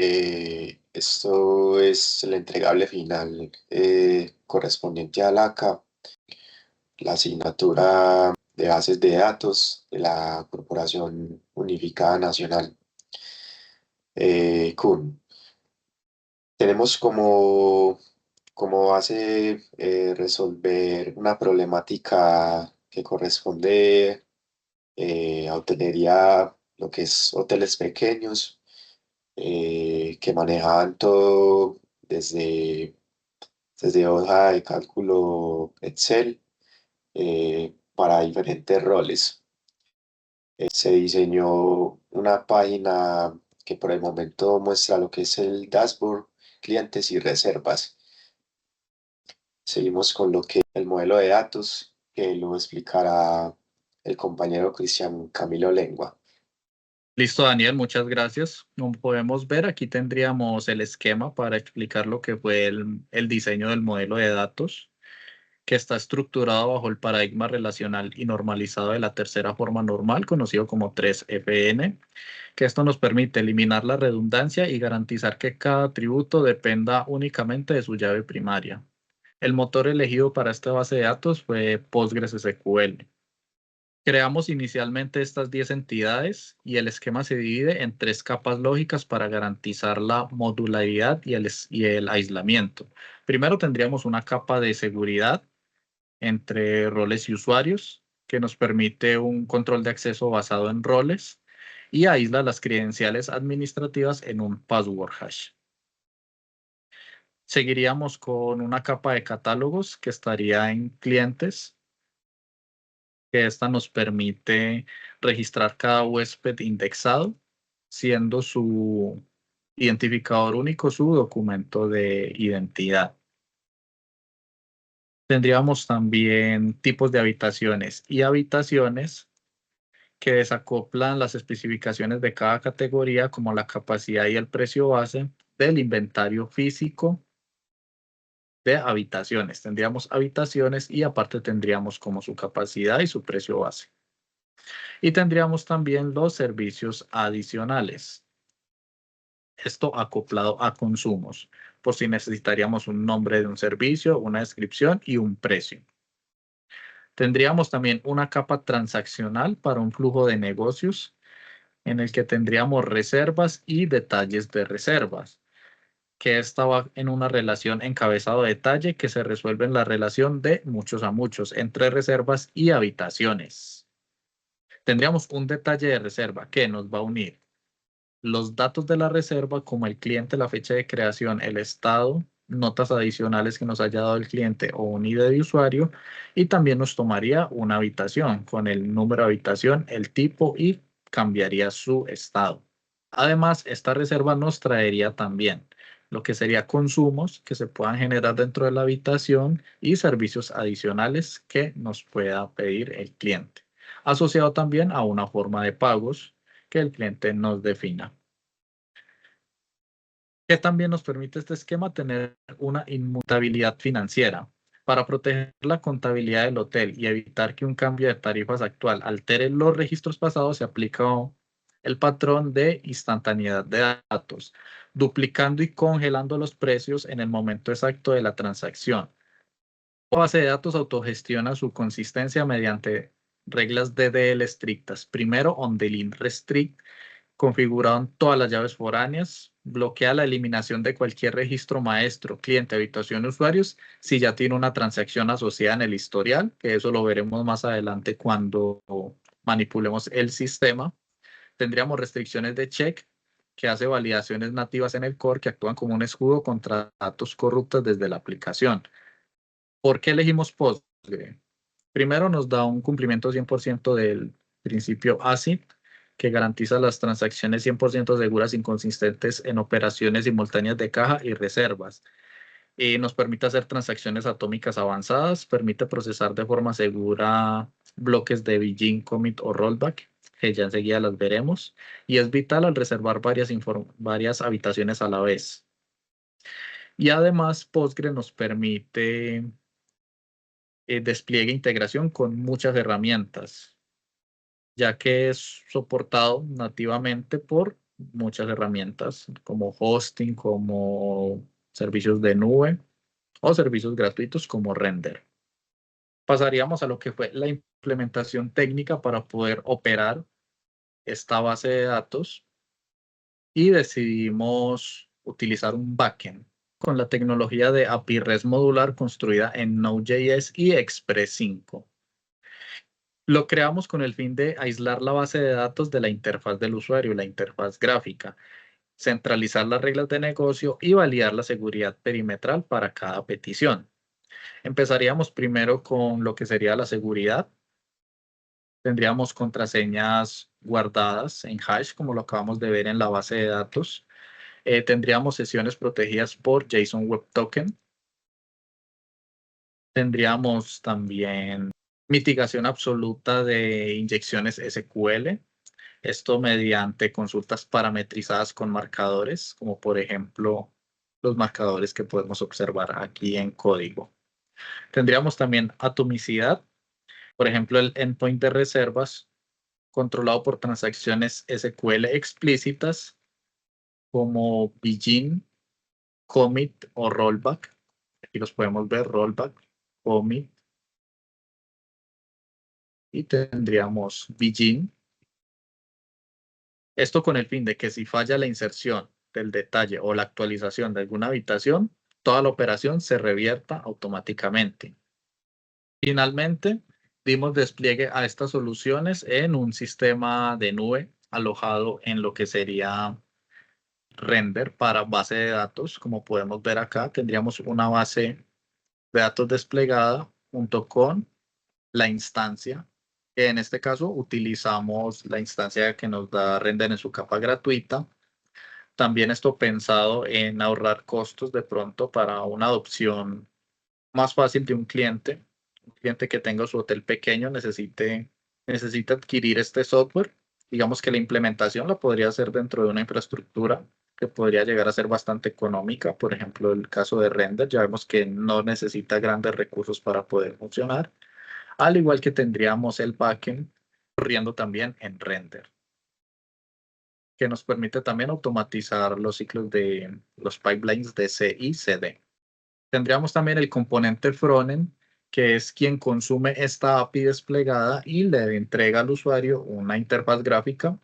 Esto es el entregable final correspondiente a LACA, la asignatura de bases de datos de la Corporación Unificada Nacional, CUN. Tenemos como base resolver una problemática que corresponde a hotelería, lo que es hoteles pequeños, que manejaban todo desde hoja de cálculo Excel para diferentes roles. Se diseñó una página que por el momento muestra lo que es el dashboard, clientes y reservas. Seguimos con lo que es el modelo de datos, que lo explicará el compañero Cristian Camilo Lengua. Listo, Daniel, muchas gracias. Como podemos ver, aquí tendríamos el esquema para explicar lo que fue el diseño del modelo de datos, que está estructurado bajo el paradigma relacional y normalizado de la tercera forma normal, conocido como 3FN, que esto nos permite eliminar la redundancia y garantizar que cada atributo dependa únicamente de su llave primaria. El motor elegido para esta base de datos fue PostgreSQL. Creamos inicialmente estas 10 entidades y el esquema se divide en 3 capas lógicas para garantizar la modularidad y el aislamiento. Primero tendríamos una capa de seguridad entre roles y usuarios que nos permite un control de acceso basado en roles y aísla las credenciales administrativas en un password hash. Seguiríamos con una capa de catálogos que estaría en clientes, que esta nos permite registrar cada huésped indexado, siendo su identificador único su documento de identidad. Tendríamos también tipos de habitaciones y habitaciones que desacoplan las especificaciones de cada categoría, como la capacidad y el precio base del inventario físico de habitaciones. Tendríamos habitaciones y aparte tendríamos como su capacidad y su precio base. Y tendríamos también los servicios adicionales. Esto acoplado a consumos, por si necesitaríamos un nombre de un servicio, una descripción y un precio. Tendríamos también una capa transaccional para un flujo de negocios en el que tendríamos reservas y detalles de reservas, que esta va en una relación encabezado-detalle que se resuelve en la relación de muchos a muchos entre reservas y habitaciones. Tendríamos un detalle de reserva que nos va a unir los datos de la reserva como el cliente, la fecha de creación, el estado, notas adicionales que nos haya dado el cliente o un ID de usuario, y también nos tomaría una habitación con el número de habitación, el tipo y cambiaría su estado. Además, esta reserva nos traería también lo que sería consumos que se puedan generar dentro de la habitación y servicios adicionales que nos pueda pedir el cliente, asociado también a una forma de pagos que el cliente nos defina. Que también nos permite este esquema tener una inmutabilidad financiera. Para proteger la contabilidad del hotel y evitar que un cambio de tarifas actual altere los registros pasados, se aplica el patrón de instantaneidad de datos, duplicando y congelando los precios en el momento exacto de la transacción. La base de datos autogestiona su consistencia mediante reglas DDL estrictas. Primero, on the line restrict, configuraron todas las llaves foráneas, bloquea la eliminación de cualquier registro maestro, cliente, habitación, usuarios, si ya tiene una transacción asociada en el historial, que eso lo veremos más adelante cuando manipulemos el sistema. Tendríamos restricciones de check, que hace validaciones nativas en el core que actúan como un escudo contra datos corruptos desde la aplicación. ¿Por qué elegimos Postgre? Primero, nos da un cumplimiento 100% del principio ACID, que garantiza las transacciones 100% seguras, inconsistentes en operaciones simultáneas de caja y reservas. Nos permite hacer transacciones atómicas avanzadas, permite procesar de forma segura bloques de begin, commit o rollback, que ya enseguida las veremos, y es vital al reservar varias habitaciones a la vez. Y además, Postgre nos permite despliegue e integración con muchas herramientas, ya que es soportado nativamente por muchas herramientas como hosting, como servicios de nube o servicios gratuitos como Render. Pasaríamos a lo que fue la implementación técnica para poder operar esta base de datos y decidimos utilizar un backend con la tecnología de API REST modular construida en Node.js y Express 5. Lo creamos con el fin de aislar la base de datos de la interfaz del usuario, la interfaz gráfica, centralizar las reglas de negocio y validar la seguridad perimetral para cada petición. Empezaríamos primero con lo que sería la seguridad. Tendríamos contraseñas guardadas en hash, como lo acabamos de ver en la base de datos. Tendríamos sesiones protegidas por JSON Web Token. Tendríamos también mitigación absoluta de inyecciones SQL. Esto mediante consultas parametrizadas con marcadores, como por ejemplo los marcadores que podemos observar aquí en código. Tendríamos también atomicidad, por ejemplo, el endpoint de reservas controlado por transacciones SQL explícitas como begin, commit o rollback. Aquí los podemos ver, rollback, commit, y tendríamos begin. Esto con el fin de que si falla la inserción del detalle o la actualización de alguna habitación, toda la operación se revierta automáticamente. Finalmente, dimos despliegue a estas soluciones en un sistema de nube alojado en lo que sería Render para base de datos. Como podemos ver acá, tendríamos una base de datos desplegada junto con la instancia. En este caso, utilizamos la instancia que nos da Render en su capa gratuita. También esto pensado en ahorrar costos de pronto para una adopción más fácil de un cliente. Un cliente que tenga su hotel pequeño necesita adquirir este software. Digamos que la implementación la podría hacer dentro de una infraestructura que podría llegar a ser bastante económica. Por ejemplo, el caso de Render, ya vemos que no necesita grandes recursos para poder funcionar. Al igual que tendríamos el backend corriendo también en Render, que nos permite también automatizar los ciclos de los pipelines de C y CD. Tendríamos también el componente frontend, que es quien consume esta API desplegada y le entrega al usuario una interfaz gráfica.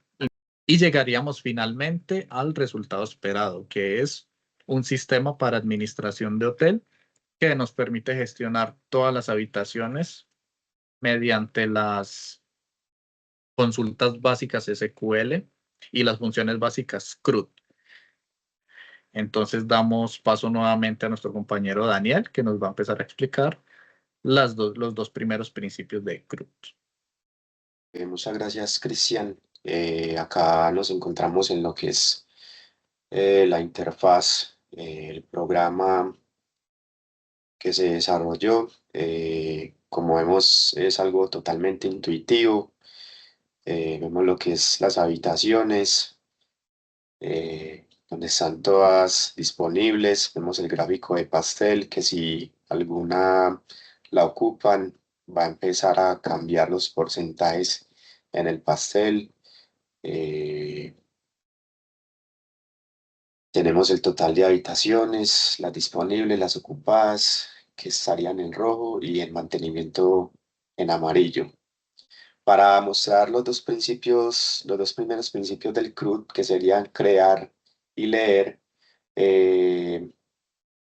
Y llegaríamos finalmente al resultado esperado, que es un sistema para administración de hotel que nos permite gestionar todas las habitaciones mediante las consultas básicas SQL y las funciones básicas CRUD. Entonces damos paso nuevamente a nuestro compañero Daniel, que nos va a empezar a explicar los dos primeros principios de CRUD. Muchas gracias, Cristian. Acá nos encontramos en lo que es la interfaz, el programa que se desarrolló. Como vemos, es algo totalmente intuitivo. Vemos lo que es las habitaciones, donde están todas disponibles. Vemos el gráfico de pastel, que si alguna la ocupan, va a empezar a cambiar los porcentajes en el pastel. Eh, Tenemos el total de habitaciones, las disponibles, las ocupadas, que estarían en rojo y en mantenimiento en amarillo. Para mostrar los dos principios, los dos primeros principios del CRUD, que serían crear y leer, eh,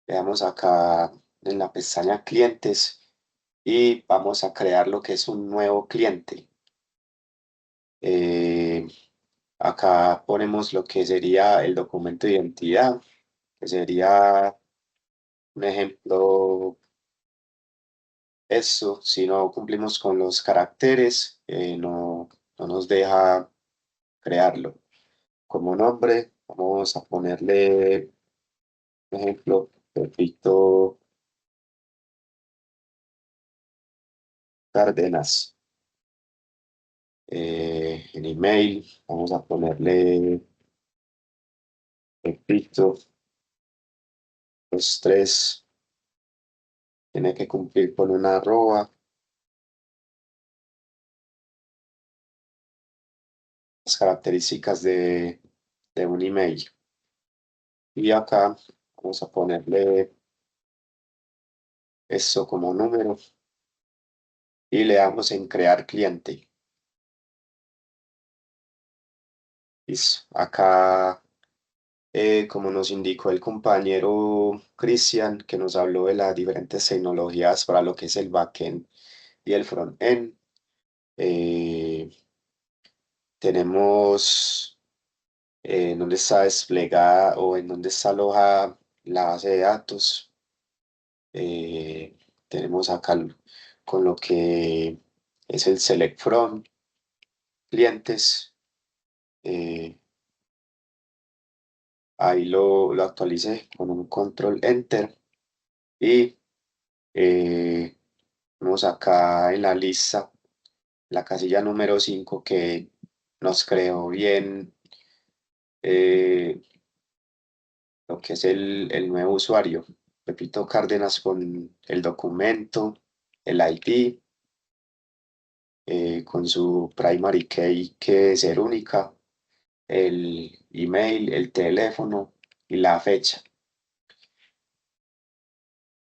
veamos acá en la pestaña clientes y vamos a crear lo que es un nuevo cliente. Eh, Acá ponemos lo que sería el documento de identidad, que sería un ejemplo, eso, si no cumplimos con los caracteres, no nos deja crearlo. Como nombre, vamos a ponerle, por ejemplo, Pepito Cárdenas. En email, vamos a ponerle Pepito, los tres, tiene que cumplir con una arroba. Las características de un email. Y acá vamos a ponerle esto como número y le damos en crear cliente. Listo. Acá, como nos indicó el compañero Cristian, que nos habló de las diferentes tecnologías para lo que es el backend y el frontend, eh, tenemos en dónde está desplegada o en dónde está alojada la base de datos. Eh, tenemos acá con lo que es el select from clientes. eh, Ahí lo actualicé con un control enter y eh, vemos acá en la lista la casilla número 5 que nos creó bien eh, lo que es el nuevo usuario, Pepito Cárdenas, con el documento, el ID, con su primary key que es ser única, el email, el teléfono y la fecha.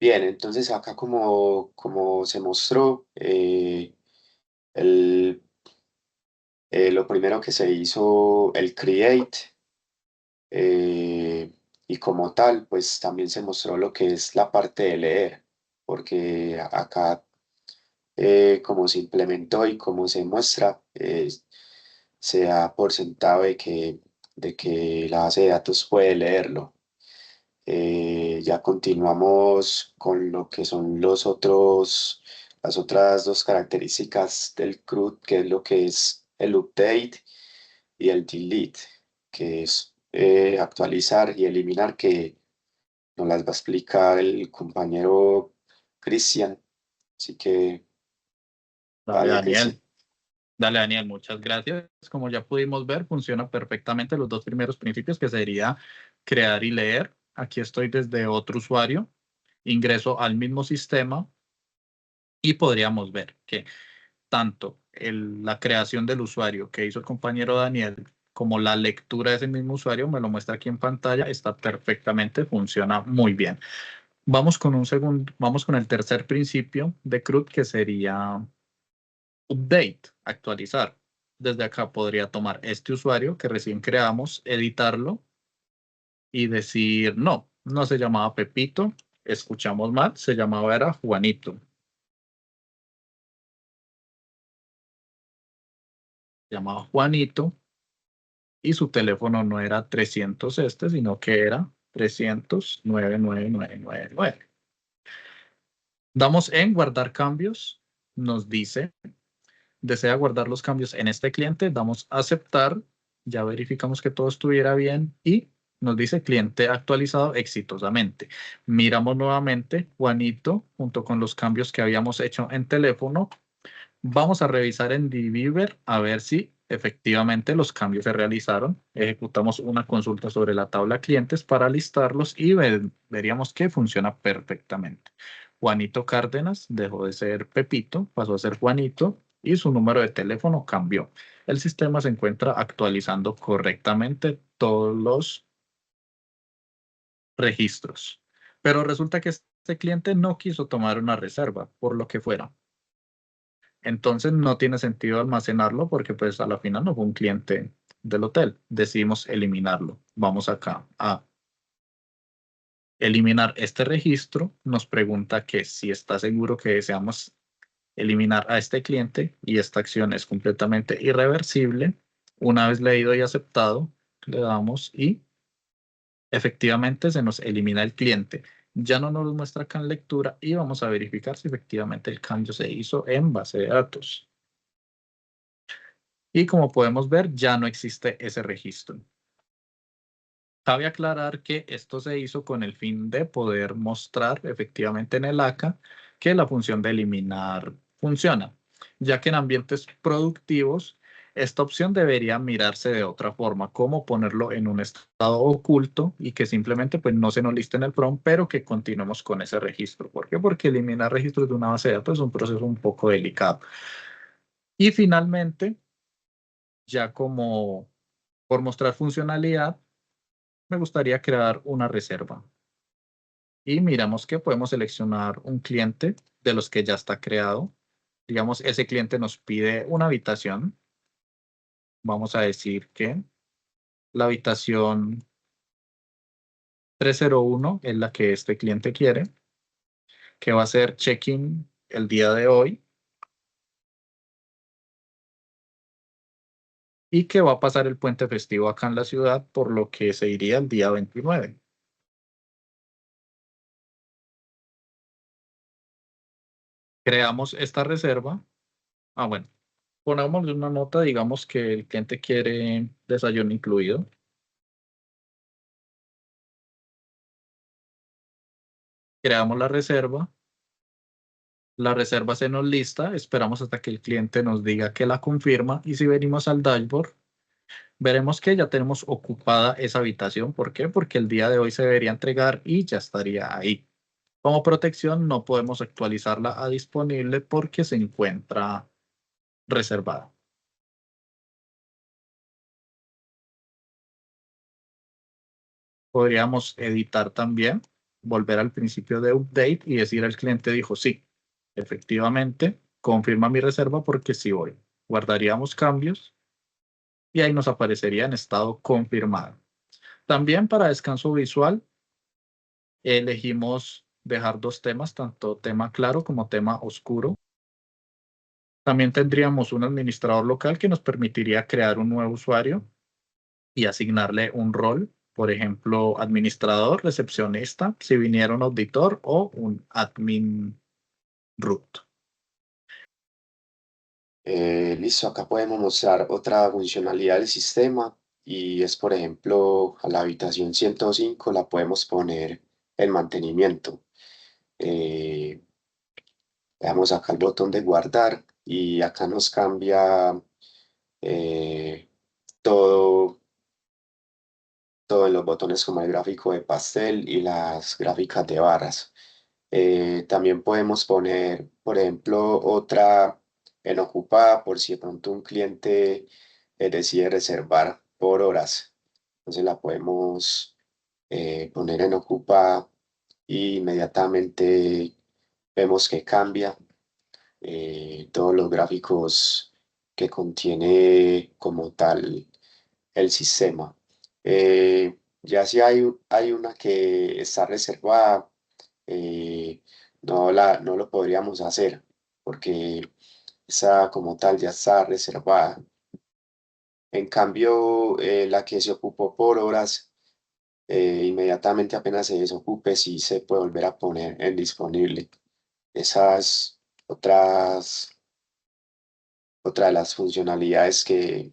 Bien, entonces acá como se mostró, el, lo primero que se hizo, el create, eh, y como tal, pues también se mostró lo que es la parte de leer, porque acá, como se implementó y como se muestra, se da por sentado de que la base de datos puede leerlo. Ya continuamos con lo que son las otras dos características del CRUD, que es lo que es el update y el delete, que es actualizar y eliminar, que nos las va a explicar el compañero Cristian. Así que, Dale, dale, Cristian. Daniel. Dale, Daniel, muchas gracias. Como ya pudimos ver, funciona perfectamente los dos primeros principios, que sería crear y leer. Aquí estoy desde otro usuario, ingreso al mismo sistema y podríamos ver que tanto la creación del usuario que hizo el compañero Daniel como la lectura de ese mismo usuario, me lo muestra aquí en pantalla, está perfectamente, funciona muy bien. Vamos con el tercer principio de CRUD, que sería update, actualizar. Desde acá podría tomar este usuario que recién creamos, editarlo y decir, no, no se llamaba Pepito, escuchamos mal, se llamaba era Juanito. Se llamaba Juanito y su teléfono no era 300 sino que era 300 99999. Damos en guardar cambios, nos dice, desea guardar los cambios en este cliente, damos a aceptar, ya verificamos que todo estuviera bien y nos dice cliente actualizado exitosamente. Miramos nuevamente Juanito junto con los cambios que habíamos hecho en teléfono. Vamos a revisar en Diviver a ver si efectivamente los cambios se realizaron. Ejecutamos una consulta sobre la tabla clientes para listarlos y veríamos que funciona perfectamente. Juanito Cárdenas dejó de ser Pepito, pasó a ser Juanito y su número de teléfono cambió. El sistema se encuentra actualizando correctamente todos los registros. Pero resulta que este cliente no quiso tomar una reserva, por lo que fuera. Entonces no tiene sentido almacenarlo porque pues a la final no fue un cliente del hotel. Decidimos eliminarlo. Vamos acá a eliminar este registro. Nos pregunta que si está seguro que deseamos eliminar a este cliente y esta acción es completamente irreversible. Una vez leído y aceptado, le damos y efectivamente se nos elimina el cliente. Ya no nos muestra acá en lectura y vamos a verificar si efectivamente el cambio se hizo en base de datos. Y como podemos ver, ya no existe ese registro. Cabe aclarar que esto se hizo con el fin de poder mostrar efectivamente en el ACA que la función de eliminar funciona, ya que en ambientes productivos esta opción debería mirarse de otra forma, como ponerlo en un estado oculto y que simplemente pues no se nos liste en el prompt, pero que continuemos con ese registro. ¿Por qué? Porque eliminar registros de una base de datos es un proceso un poco delicado. Y finalmente, ya como Por mostrar funcionalidad, me gustaría crear una reserva. Y miramos que podemos seleccionar un cliente de los que ya está creado. Digamos, ese cliente nos pide una habitación. Vamos a decir que la habitación 301 es la que este cliente quiere, que va a ser check-in el día de hoy y que va a pasar el puente festivo acá en la ciudad, por lo que se iría el día 29. Creamos esta reserva. Bueno, pongámosle una nota, digamos que el cliente quiere desayuno incluido. Creamos la reserva. La reserva se nos lista, esperamos hasta que el cliente nos diga que la confirma y si venimos al dashboard, veremos que ya tenemos ocupada esa habitación. ¿Por qué? Porque el día de hoy se debería entregar y ya estaría ahí. Como protección, no podemos actualizarla a disponible porque se encuentra reservada. Podríamos editar también, volver al principio de update y decir al cliente dijo sí, efectivamente, confirma mi reserva porque sí voy. Guardaríamos cambios y ahí nos aparecería en estado confirmado. También para descanso visual, elegimos dejar dos temas, tanto tema claro como tema oscuro. También tendríamos un administrador local que nos permitiría crear un nuevo usuario y asignarle un rol, por ejemplo, administrador, recepcionista, si viniera un auditor o un admin root. Listo, acá podemos mostrar otra funcionalidad del sistema y es, por ejemplo, a la habitación 105 la podemos poner en mantenimiento. Eh, Le damos acá el botón de guardar y acá nos cambia eh, todo, todo en los botones como el gráfico de pastel y las gráficas de barras. También podemos poner, por ejemplo, otra en ocupada por si de pronto un cliente decide reservar por horas. Entonces la podemos poner en ocupada y inmediatamente vemos que cambia todos los gráficos que contiene como tal el sistema. Ya si hay una que está reservada, no lo podríamos hacer porque esa como tal ya está reservada. En cambio, la que se ocupó por horas, inmediatamente apenas se desocupe, sí se puede volver a poner en disponible. Esas otras, otra de las funcionalidades que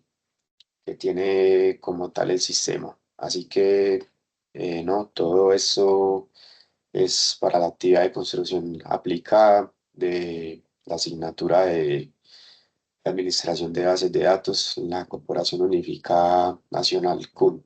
tiene como tal el sistema. Así que, no, todo eso es para la actividad de construcción aplicada de la asignatura de Administración de Bases de Datos en la Corporación Unificada Nacional CUN.